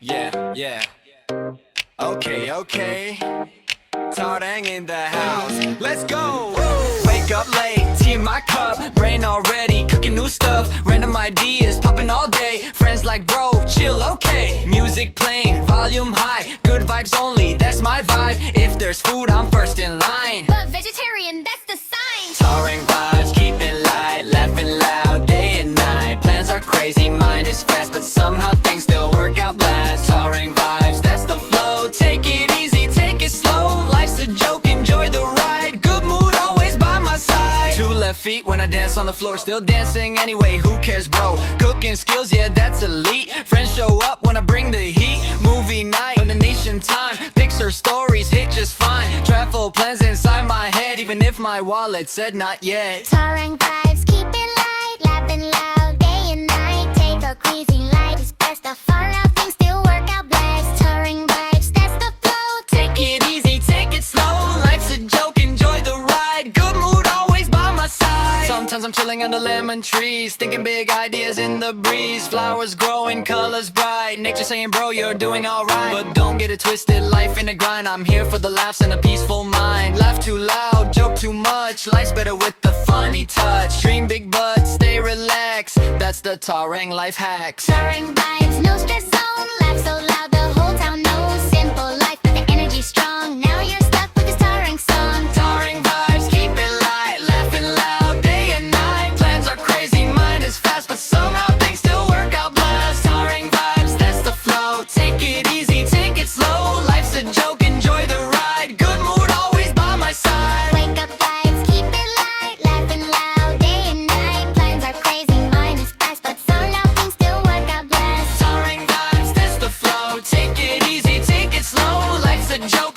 Yeah, yeah. Okay, okay. Tarang in the house. Let's go. Woo! Wake up late, tea in my cup, brain already cooking new stuff. Random ideas popping all day. Friends like bro, chill, okay. Music playing, volume high. Good vibes only, that's my vibe. If there's food, I'm first in line. But vegetarian, that's the sign. Tarang vibes, keep it light, laughing loud day and night. Plans are crazy, mind is fast, but somehow things still work out blast. Tarang vibes, that's the flow. Take it easy, take it slow. Life's a joke, enjoy the ride. Good mood always by my side. Two left feet when I dance on the floor, still dancing anyway, who cares bro? Cooking skills, yeah that's elite. Friends show up when I bring the heat. Movie night, nation time. Picture stories hit just fine. Travel plans inside my head, even if my wallet said not yet. Tarang vibes, keep it light, laughing loud day and night. Take a crazy life, it's best of fun out, things still work out blessed. Tarang vibes, that's the flow. Take it easy, take it slow. Life's a joke, enjoy the ride. Good mood always by my side. Sometimes I'm chilling under lemon trees, thinking big ideas in the breeze. Flowers growing, colors bright. Nature saying bro, you're doing alright. But don't get it twisted, life in a grind. I'm here for the laughs and a peaceful mind. Laugh too loud, joke too much. Life's better with the funny touch. Dream big but stay relaxed. That's the Tarang life hacks. Tarang vibes, no stress zone. Laugh so loud the whole town knows. Simple life but the energy strong. Now you're stuck with this Tarang song. Tarang vibes, keep it light, laughing loud day and night. Plans are crazy, mind is fast, but somehow things still work out blast. Tarang vibes, that's the flow. Take it easy, take it slow. Life's a joke, enjoy the ride. Good mood always by my side. Wake up vibes, keep it light, laughing loud day and night. Plans are crazy, mind is fast, but somehow things still work out blessed. Tarang vibes, that's the flow. Take it easy, take it slow. Life's a joke,